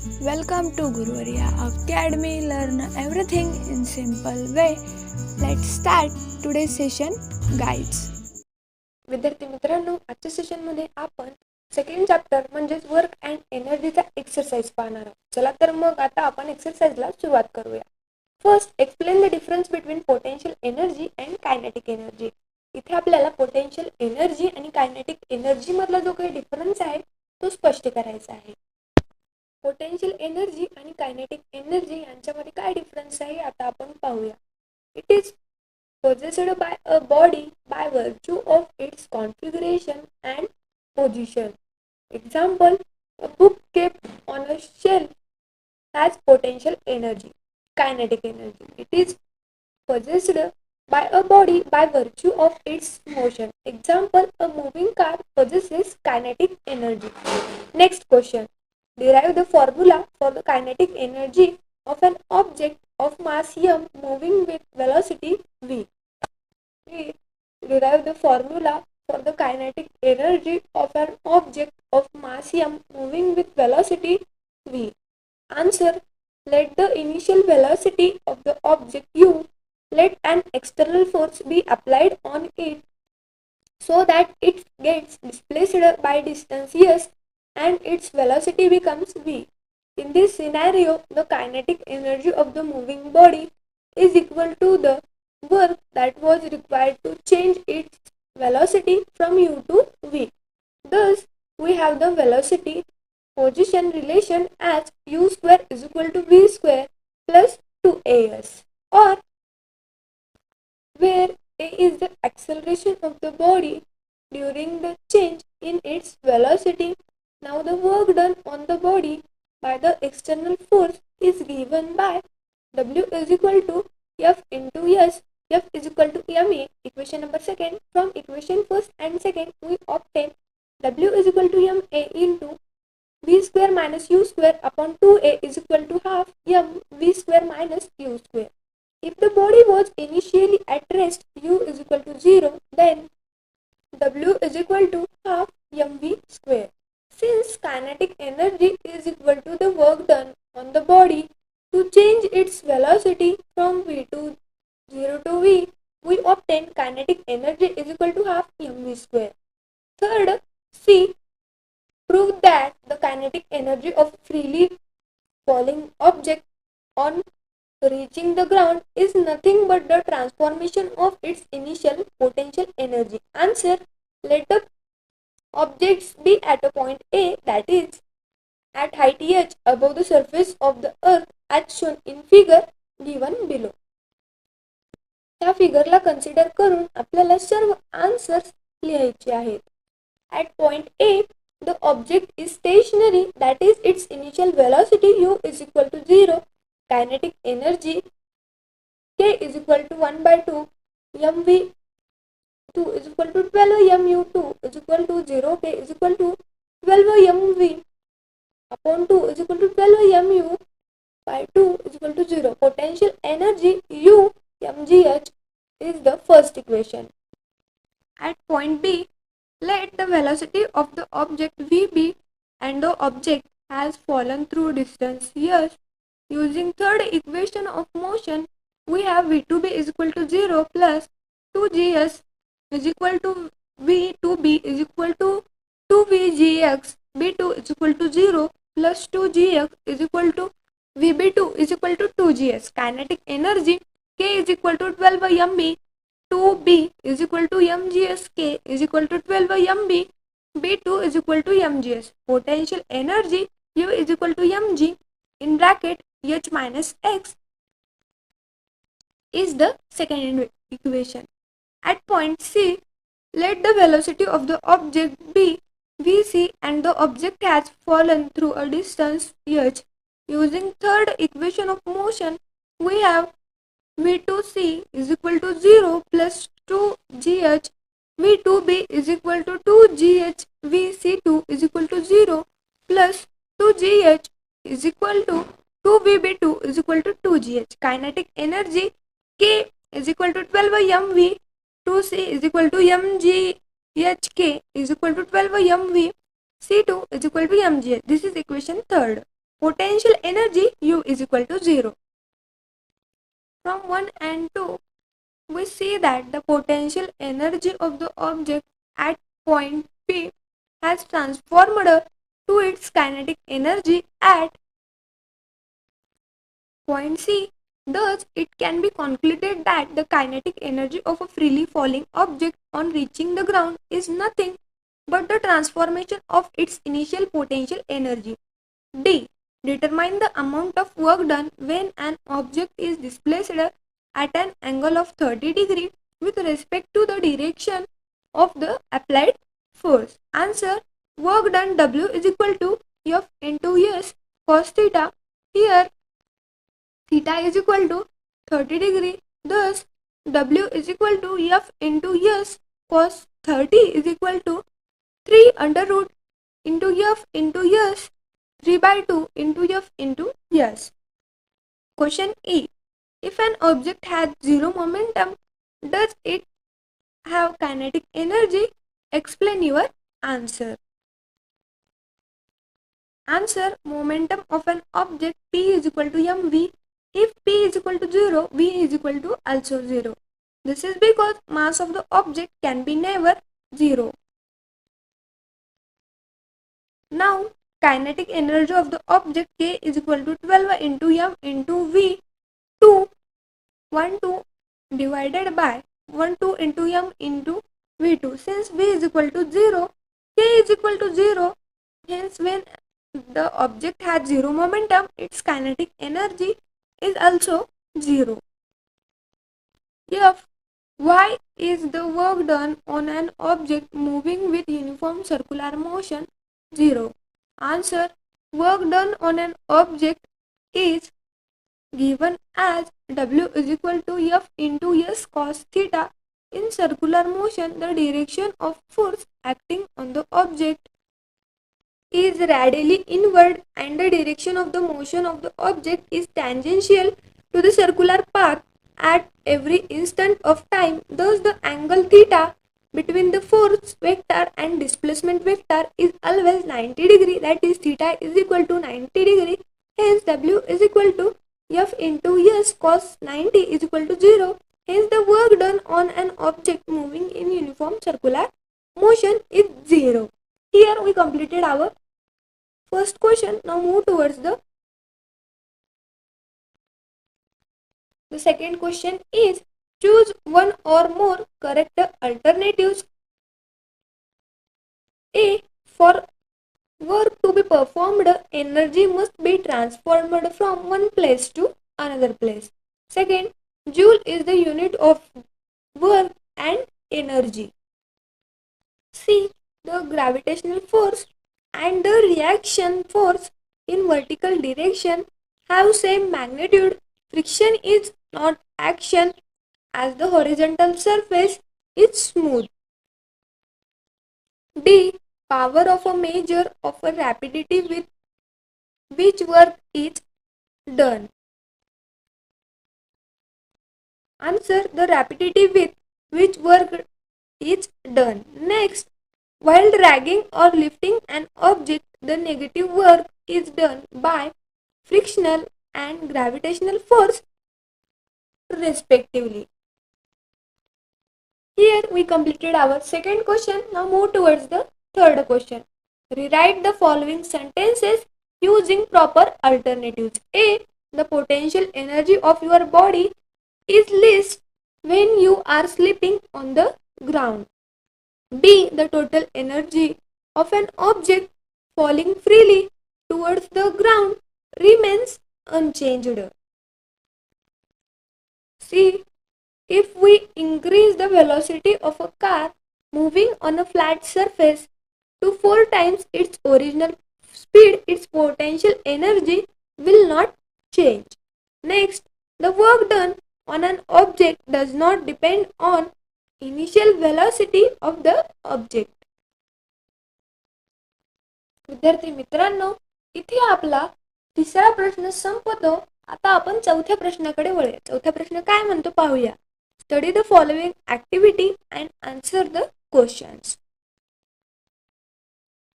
Welcome to Guruvarya Academy. Learn everything in simple way. Let's start today's session. Guides. विद्यार्थी मित्रांनो, आजच्या सेशनमध्ये आपण second chapter म्हणजेच work and एनर्जीचा exercise पाहणार आहोत. चला तर मग आता आपण एक्सरसाइजला सुरुवात करूया. First, explain the difference between potential energy and kinetic energy. इथे आपल्याला पोटेन्शियल एनर्जी आणि कायनेटिक एनर्जी मधला जो काही डिफरन्स आहे तो स्पष्ट करायचा आहे. पोटेन्शियल एनर्जी आणि कायनेटिक एनर्जी यांच्यामध्ये काय डिफरन्स आहे आता आपण पाहूया. It is possessed by a body by virtue of its configuration and position. Example, a book kept on a shelf has potential energy, kinetic energy. It is possessed by a body by virtue of its motion. Example, a moving car possesses kinetic energy. Next question. Derive the formula for the kinetic energy of an object of mass m moving with velocity v. We derive the formula for the kinetic energy of an object of mass m moving with velocity v. Answer. Let the initial velocity of the object u, let an external force be applied on it so that it gets displaced by distance s and its velocity becomes v. In this scenario, the kinetic energy of the moving body is equal to the work that was required to change its velocity from u to v. Thus, we have the velocity position relation as u square is equal to v square plus 2as, or where a is the acceleration of the body during the change in its velocity. Now the work done on the body by the external force is given by W is equal to F into S. F is equal to ma. Equation number second. From equation first and second, we obtain W is equal to ma into v square minus u square upon 2a is equal to half m v square minus u square. If the body was initially at rest, u is equal to 0, then W is equal to half mv square. Since kinetic energy is equal to the work done on the body to change its velocity from v to 0 to v, we obtain kinetic energy is equal to half mv square. Third, C. Prove that the kinetic energy of freely falling object on reaching the ground is nothing but the transformation of its initial potential energy. Answer. Let the objects be at a point A, that is at height h above the surface of the earth as shown in figure given below. त्या फिगरला consider करून आपल्याला सर्व answers लिहायचे आहेत. At point A, the object is stationary, that is its initial velocity u is equal to 0, kinetic energy k is equal to 1 by 2, mv2 is equal to 12 mu2 is equal to 0, k is equal to 12 mv upon 2 is equal to 12 mu by 2 is equal to 0. Potential energy u mgh is the first equation. At point B, let the velocity of the object v be and the object has fallen through distance s. Using third equation of motion, we have v2b is equal to 0 plus 2gs is equal to v2b is equal to 2vgx, b2 is equal to 0 plus 2gx is equal to vb2 is equal to 2gs. Kinetic energy k is equal to 12 mb, 2b is equal to mgs, k is equal to 12 mb, b2 is equal to mgs. Potential energy u is equal to mg in bracket h minus x is the second equation. At point C, let the velocity of the object be vc and the object has fallen through a distance h. Using third equation of motion, we have v2c is equal to 0 plus 2gh, v2b is equal to 2gh, vc2 is equal to 0 plus 2gh is equal to 2vb2 is equal to 2gh. Kinetic energy k is equal to 12 mv, 2c is equal to mghk is equal to 12 mv, c2 is equal to mgh. This is equation third. potential energy U is equal to 0. From 1 and 2, we see that the potential energy of the object at point P has transformed to its kinetic energy at point C. Thus, it can be concluded that the kinetic energy of a freely falling object on reaching the ground is nothing but the transformation of its initial potential energy. D. Determine the amount of work done when an object is displaced at an angle of 30 degrees with respect to the direction of the applied force. Answer. Work done W is equal to F into S cos theta. Here theta is equal to 30 degree. Thus, W is equal to F into S cos 30 is equal to 3 under root into F into S 3 by 2 into F into S. Question E. If an object has zero momentum, does it have kinetic energy? Explain your answer. Answer. Momentum of an object P is equal to mv. If P is equal to 0, V is equal to also 0. This is because mass of the object can be never 0. Now, kinetic energy of the object K is equal to 12 into m into V 2 1 2 divided by 1 2 into m into V2. Since V is equal to 0, K is equal to 0. Hence, when the object has zero momentum, its kinetic energy is also 0. F. Why is the work done on an object moving with uniform circular motion 0? Answer. Work done on an object is given as W is equal to F into S cos theta. In circular motion, the direction of force acting on the object is radially inward and the direction of the motion of the object is tangential to the circular path at every instant of time. Thus, the angle theta between the force vector and displacement vector is always 90 degree, that is theta is equal to 90 degree. Hence, W is equal to F into S cos 90 is equal to 0. Hence, the work done on an object moving in uniform circular motion is 0. Here we completed our first question. Now move towards the second question is choose one or more correct alternatives. A. For work to be performed, energy must be transformed from one place to another place. Second, joule is the unit of work and energy. C. The gravitational force and the reaction force in vertical direction have same magnitude. Friction is not action as the horizontal surface is smooth. D. Power of a measure of a rapidity with which work is done. Answer. The rapidity with which work is done. Next, while dragging or lifting an object, the negative work is done by frictional and gravitational force respectively. Here we completed our second question. Now move towards the third question. Rewrite the following sentences using proper alternatives. A. The potential energy of your body is least when you are sleeping on the ground. B. The total energy of an object falling freely towards the ground remains unchanged. C. If we increase the velocity of a car moving on a flat surface to 4 times its original speed, its potential energy will not change. Next, the work done on an object does not depend on initial velocity of the object. विद्यार्थी मित्रांनो, इथे आपला तिसरा प्रश्न संपतो. आता आपण चौथ्या प्रश्नाकडे वळूया. चौथा प्रश्न काय म्हणतो पाहूया. Study the following activity and answer the questions.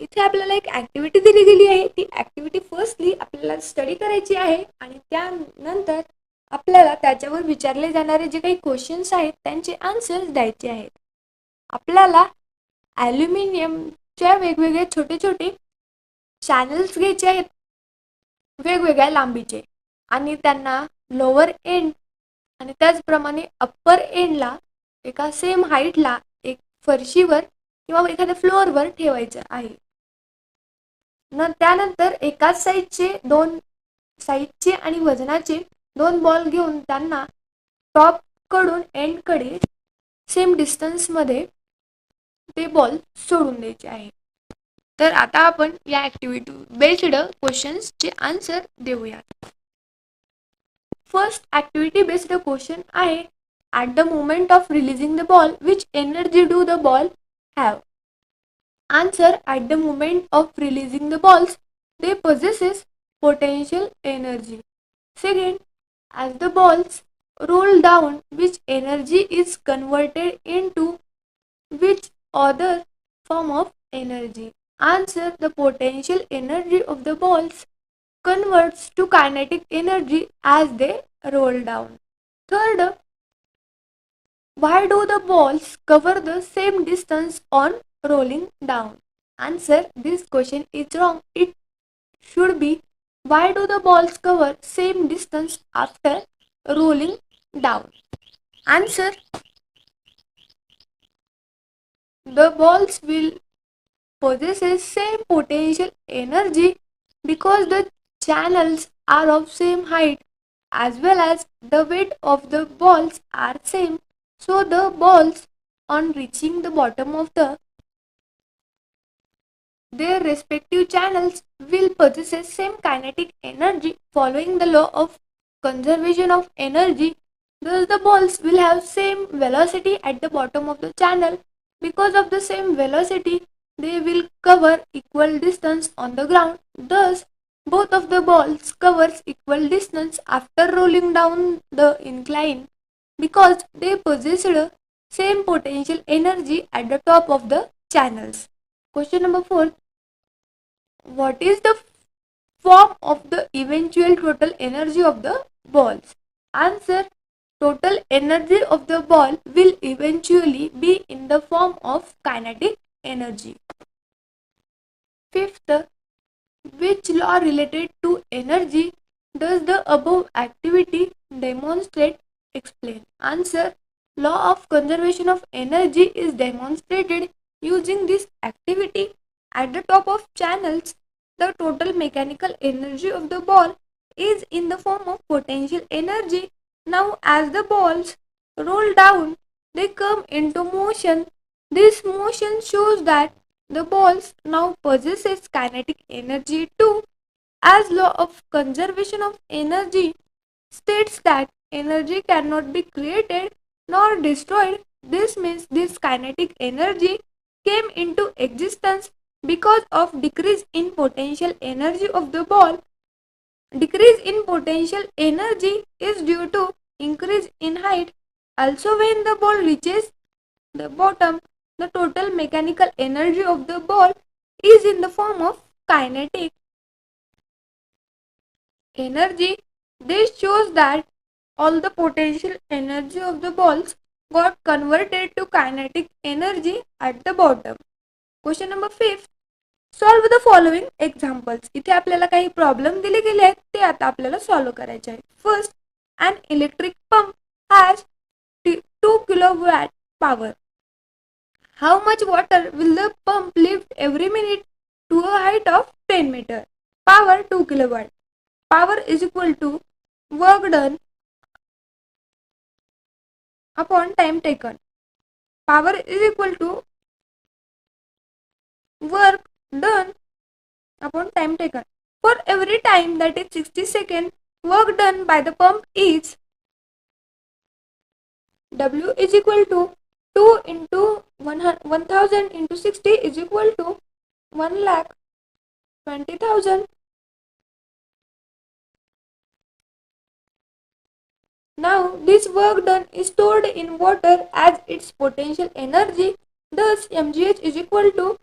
इथे आपल्याला एक ॲक्टिव्हिटी दिली गेली आहे. ती ॲक्टिव्हिटी फर्स्टली आपल्याला स्टडी करायची आहे आणि त्यानंतर आपल्याला त्याच्यावर विचारले जाणारे जे काही क्वेश्चन्स आहेत त्यांचे आन्सर्स द्यायचे आहेत. आपल्याला ॲल्युमिनियमच्या वेगवेगळे छोटे छोटे चॅनल्स घ्यायचे आहेत वेगवेगळ्या लांबीचे आणि त्यांना लोअर एंड आणि त्याचप्रमाणे अप्पर एंडला एका सेम हाईटला एक फरशीवर किंवा एखाद्या फ्लोअरवर ठेवायचं आहे. त्यानंतर एकाच साईजचे आणि वजनाचे 2 बॉल घेऊन त्यांना टॉप कडून एंड कडे सेम डिस्टन्समध्ये ते बॉल सोडून द्यायचे आहे. तर आता आपण या ॲक्टिव्हिटी बेस्ड क्वेश्चन्सचे आन्सर देऊयात. फर्स्ट ॲक्टिव्हिटी बेस्ड क्वेश्चन आहे, at the moment of releasing the ball which energy do the ball have? Answer, at the moment of releasing the balls, they possesses potential energy. Second, as the balls roll down, which energy is converted into which other form of energy? Answer, the potential energy of the balls converts to kinetic energy as they roll down. Third, why do the balls cover the same distance on rolling down? Answer, this question is wrong. It should be, why do the balls cover same distance after rolling down? Answer, the balls will possess same potential energy because the channels are of same height as well as the weight of the balls are same. So the balls on reaching the bottom of their respective channels will possess same kinetic energy following the law of conservation of energy. Thus the balls will have same velocity at the bottom of the channel. Because of the same velocity, they will cover equal distance on the ground. Thus both of the balls covers equal distance after rolling down the incline because they possessed same potential energy at the top of the channels. Question number 4. What is the form of the eventual total energy of the balls? Answer, total energy of the ball will eventually be in the form of kinetic energy. Fifth, which law related to energy does the above activity demonstrate? Explain. Answer, law of conservation of energy is demonstrated using this activity. At the top of channels, the total mechanical energy of the ball is in the form of potential energy. Now as the balls roll down, they come into motion. This motion shows that the balls now possesses kinetic energy too. As law of conservation of energy states that energy cannot be created nor destroyed. This means this kinetic energy came into existence because of decrease in potential energy of the ball. Decrease in potential energy is due to increase in height. Also, when the ball reaches the bottom, the total mechanical energy of the ball is in the form of kinetic energy. This shows that all the potential energy of the balls got converted to kinetic energy at the bottom. Question number 5. Solve the following examples. इथे आपल्याला काही problem दिले गेले आहेत ते आता आपल्याला solve करायचे आहे. First, an electric pump has 2 kilowatt power. How much water will the pump lift every minute to a height of 10 meter? Power 2 kilowatt. Power is equal to work done upon time taken. Power is equal to work done upon time taken. For every time, that is 60 seconds, work done by the pump is W is equal to 2 into 1000 into 60 is equal to 1,20,000. Now this work done is stored in water as its potential energy. Thus mgh is equal to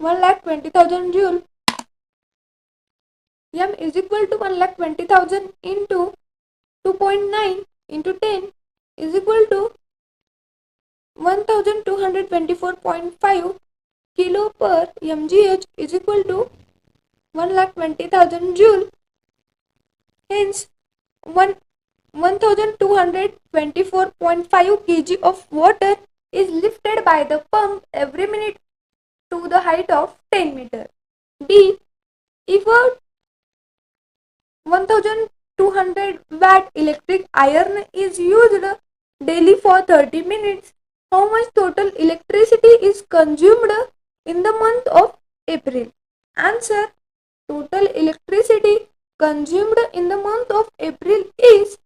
1,20,000 joule. M is equal to 1,20,000 into 2.9 into 10 is equal to 1224.5 kilo per mgh is equal to 1,20,000 joule. Hence, 1224.5 kg of water is lifted by the pump every minute to the height of 10 meter. B. If a 1200 watt electric iron is used daily for 30 minutes, how much total electricity is consumed in the month of April? Answer: total electricity consumed in the month of April is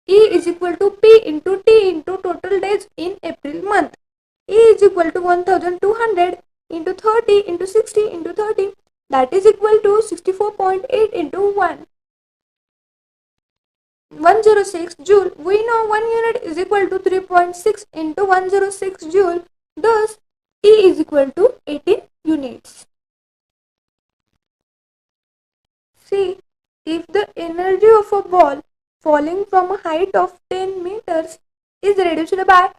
E is equal to P into T into total days in April month. E is equal to 1200 into 30 into 60 into 30, that is equal to 64.8 into 106 joule. We know 1 unit is equal to 3.6 into 106 joule. Thus, E is equal to 18 units. See, if the energy of a ball falling from a height of 10 meters is reduced by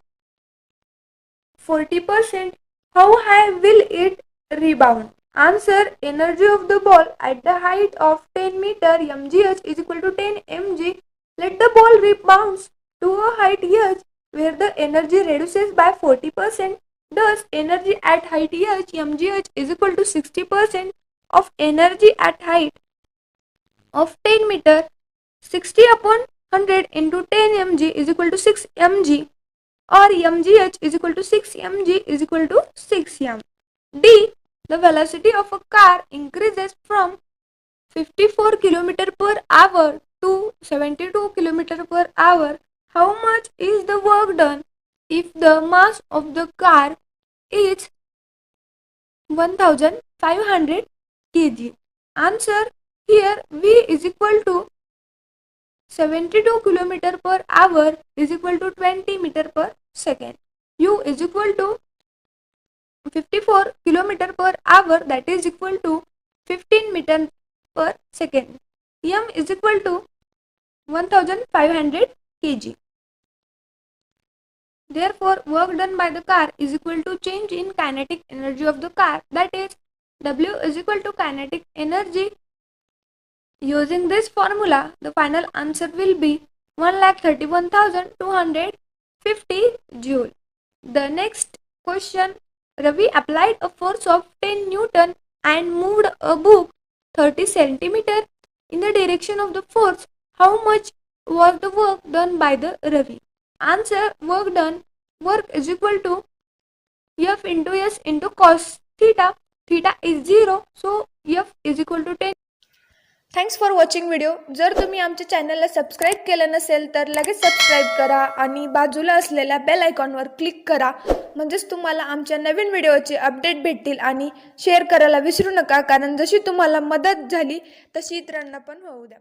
40%, how high will it rebound? Answer: energy of the ball at the height of 10 meter mgh is equal to 10 mg. Let the ball rebounds to a height h where the energy reduces by 40%. Thus, energy at height h mgh is equal to 60% of energy at height of 10 meter. 60 upon 100 into 10 mg is equal to 6 mg, or mgh is equal to 6 mg is equal to 6 m. D. The velocity of a car increases from 54 km per hour to 72 km per hour. How much is the work done if the mass of the car is 1500 kg? Answer: here V is equal to 72 km per hour is equal to 20 meter per second. U is equal to 54 km per hour, that is equal to 15 meter per second. M is equal to 1500 kg. Therefore, work done by the car is equal to change in kinetic energy of the car, that is W is equal to kinetic energy. Using this formula, the final answer will be 1,31,250 joule. The next question: Ravi applied a force of 10 Newton and moved a book 30 centimeter in the direction of the force. How much was the work done by the Ravi? Answer: work is equal to F into S into cos theta. Theta is 0, so F is equal to 10. Thanks for watching video. जर तुम्ही आमच्या चॅनलला subscribe केलं नसेल तर लगेच subscribe करा आणि बाजूला असलेल्या बेल आयकॉनवर क्लिक करा, म्हणजेच तुम्हाला आमच्या नवीन व्हिडिओचे अपडेट भेटतील. आणि शेअर करायला विसरू नका, कारण जशी तुम्हाला मदत झाली तशी इतरांना पण होऊ द्या.